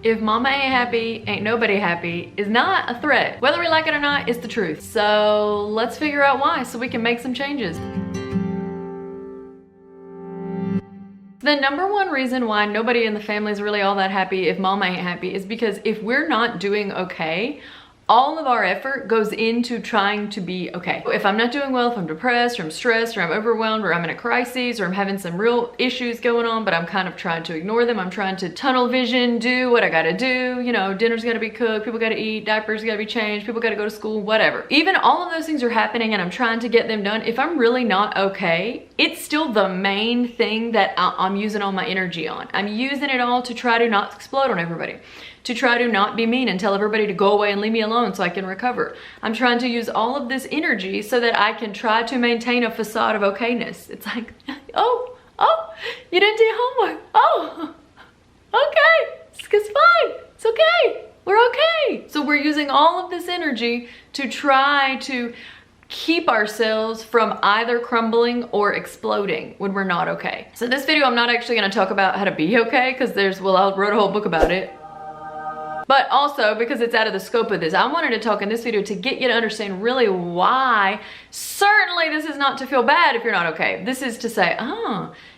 if mama ain't happy, ain't nobody happy is not a threat. Whether we like it or not, it's the truth. So let's figure out why so we can make some changes. The number one reason why nobody in the family is really all that happy if mama ain't happy is because if we're not doing okay, all of our effort goes into trying to be okay. If I'm not doing well, if I'm depressed or I'm stressed or I'm overwhelmed or I'm in a crisis or I'm having some real issues going on, but I'm kind of trying to ignore them. I'm trying to tunnel vision, do what I gotta do. You know, dinner's gotta be cooked, people gotta eat, diapers gotta be changed, people gotta go to school, whatever. Even all of those things are happening and I'm trying to get them done. If I'm really not okay, it's still the main thing that I'm using all my energy on. I'm using it all to try to not explode on everybody, to try to not be mean and tell everybody to go away and leave me alone so I can recover. I'm trying to use all of this energy so that I can try to maintain a facade of okayness. It's like, oh, you didn't do homework. Oh, okay, it's fine, it's okay, we're okay. So we're using all of this energy to try to keep ourselves from either crumbling or exploding when we're not okay. So this video, I'm not actually gonna talk about how to be okay because I wrote a whole book about it. But also, because it's out of the scope of this, I wanted to talk in this video to get you to understand really why certainly this is not to feel bad if you're not okay. This is to say,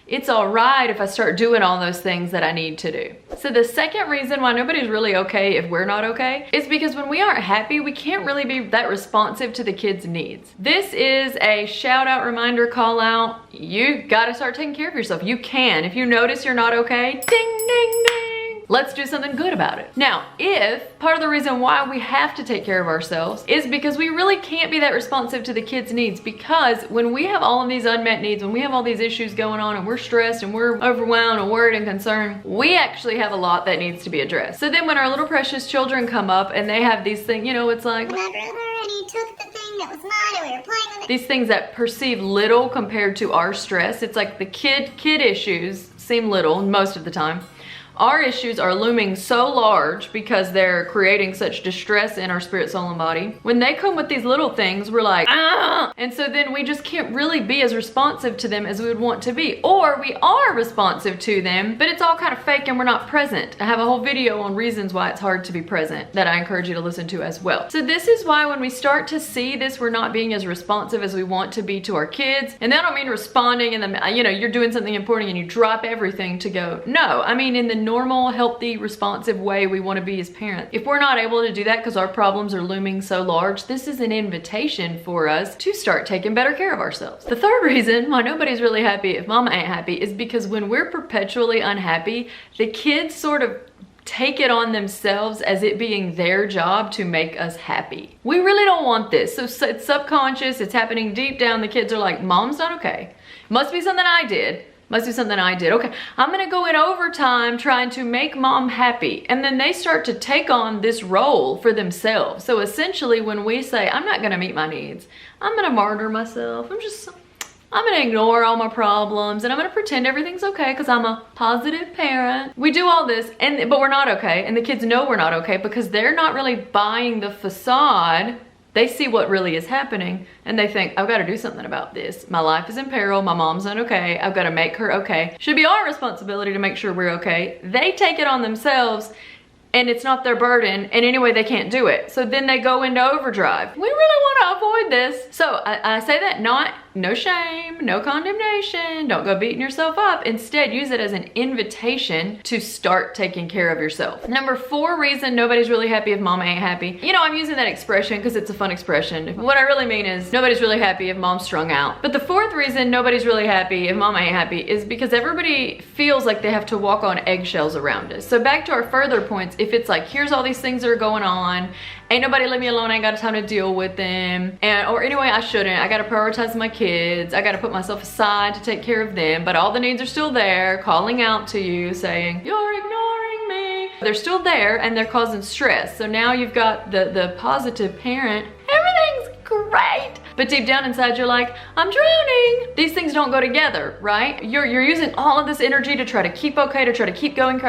it's all right if I start doing all those things that I need to do. So the second reason why nobody's really okay if we're not okay is because when we aren't happy, we can't really be that responsive to the kids' needs. This is a shout out, reminder, call out. You gotta start taking care of yourself. You can. If you notice you're not okay, ding, ding, ding. Let's do something good about it. Now, if part of the reason why we have to take care of ourselves is because we really can't be that responsive to the kids' needs, because when we have all of these unmet needs, when we have all these issues going on and we're stressed and we're overwhelmed and worried and concerned, we actually have a lot that needs to be addressed. So then when our little precious children come up and they have these things, you know, it's like, my brother already took the thing that was mine and we were playing with it. These things that perceive little compared to our stress. It's like the kid issues seem little most of the time. Our issues are looming so large because they're creating such distress in our spirit, soul, and body. When they come with these little things, we're like, ah! And so then we just can't really be as responsive to them as we would want to be. Or we are responsive to them, but it's all kind of fake and we're not present. I have a whole video on reasons why it's hard to be present that I encourage you to listen to as well. So this is why when we start to see this, we're not being as responsive as we want to be to our kids. And I don't mean responding and then, you know, you're doing something important and you drop everything to go. No, I mean in the normal, healthy, responsive way we want to be as parents. If we're not able to do that because our problems are looming so large, this is an invitation for us to start taking better care of ourselves. The third reason why nobody's really happy if mama ain't happy is because when we're perpetually unhappy, the kids sort of take it on themselves as it being their job to make us happy. We really don't want this. So it's subconscious, it's happening deep down. The kids are like, mom's not okay. Must be something I did. Must be something I did. Okay, I'm gonna go in overtime trying to make mom happy. And then they start to take on this role for themselves. So essentially when we say, I'm not gonna meet my needs, I'm gonna martyr myself, I'm gonna ignore all my problems and I'm gonna pretend everything's okay because I'm a positive parent. We do all this, but we're not okay. And the kids know we're not okay because they're not really buying the facade. They see what really is happening and they think, I've got to do something about this. My life is in peril. My mom's not okay. I've got to make her okay. Should be our responsibility to make sure we're okay. They take it on themselves and it's not their burden, and anyway they can't do it. So then they go into overdrive. We really want to avoid this. So I say that no shame, no condemnation, don't go beating yourself up. Instead, use it as an invitation to start taking care of yourself. Number 4 reason nobody's really happy if mama ain't happy. You know, I'm using that expression because it's a fun expression. What I really mean is nobody's really happy if mom's strung out. But the 4th reason nobody's really happy if mama ain't happy is because everybody feels like they have to walk on eggshells around us. So back to our further points, if it's like, here's all these things that are going on, ain't nobody leave me alone, I ain't got time to deal with them, or anyway I shouldn't, I gotta prioritize my kids, I gotta put myself aside to take care of them, but all the needs are still there, calling out to you, saying, you're ignoring me. They're still there and they're causing stress. So now you've got the positive parent, everything's great. But deep down inside, you're like, I'm drowning. These things don't go together, right? You're using all of this energy to try to keep okay, to try to keep going,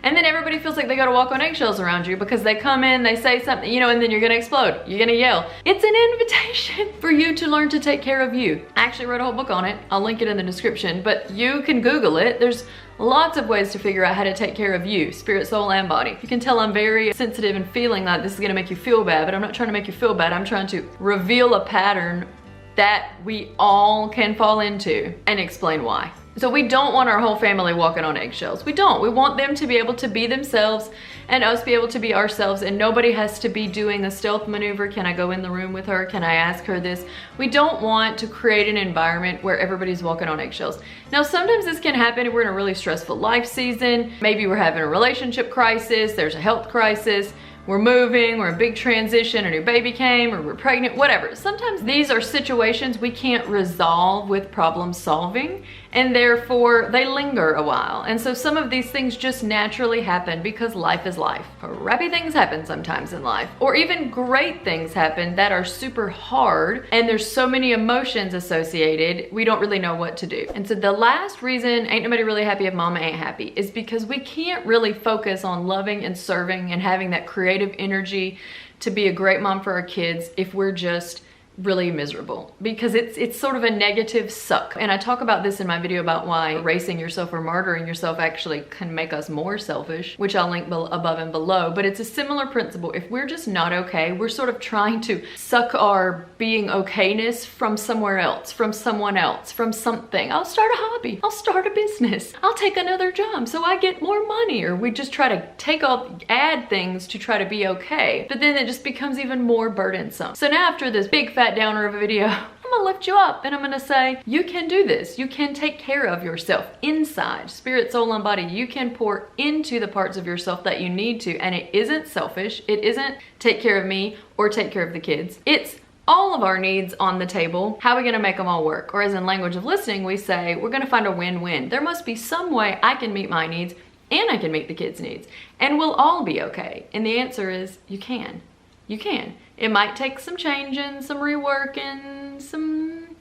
and then everybody feels like they gotta walk on eggshells around you because they come in, they say something, you know, and then you're gonna explode. You're gonna yell. It's an invitation for you to learn to take care of you. I actually wrote a whole book on it. I'll link it in the description, but you can Google it. There's lots of ways to figure out how to take care of you, spirit, soul, and body. You can tell I'm very sensitive and feeling like this is gonna make you feel bad, but I'm not trying to make you feel bad. I'm trying to reveal a pattern that we all can fall into and explain why. So we don't want our whole family walking on eggshells. We don't. We want them to be able to be themselves and us be able to be ourselves, and nobody has to be doing the stealth maneuver. Can I go in the room with her? Can I ask her this? We don't want to create an environment where everybody's walking on eggshells. Now, sometimes this can happen if we're in a really stressful life season. Maybe we're having a relationship crisis, there's a health crisis, we're moving, we're in a big transition, a new baby came, or we're pregnant, whatever. Sometimes these are situations we can't resolve with problem solving, and therefore they linger a while. And so some of these things just naturally happen because life is life. Crappy things happen sometimes in life, or even great things happen that are super hard, and there's so many emotions associated, we don't really know what to do. And so the last reason ain't nobody really happy if mama ain't happy is because we can't really focus on loving and serving and having that creative energy to be a great mom for our kids if we're just really miserable, because it's sort of a negative suck. And I talk about this in my video about why erasing yourself or martyring yourself actually can make us more selfish, which I'll link above and below. But it's a similar principle. If we're just not okay, we're sort of trying to suck our being okayness from somewhere else, from someone else, from something. I'll start a hobby, I'll start a business, I'll take another job so I get more money, or we just try to add things to try to be okay, but then it just becomes even more burdensome. So now, after this big fat downer of a video, I'm gonna lift you up and I'm gonna say, you can do this. You can take care of yourself inside, spirit, soul, and body. You can pour into the parts of yourself that you need to, and it isn't selfish. It isn't take care of me or take care of the kids. It's all of our needs on the table. How are we gonna make them all work? Or as in language of listening, we say, we're gonna find a win-win. There must be some way I can meet my needs and I can meet the kids' needs, and we'll all be okay. And the answer is, you can. You can. It might take some changing, some reworking, some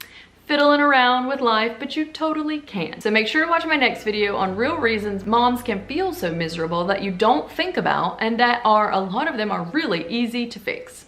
fiddling around with life, but you totally can. So make sure to watch my next video on real reasons moms can feel so miserable that you don't think about, and that a lot of them are really easy to fix.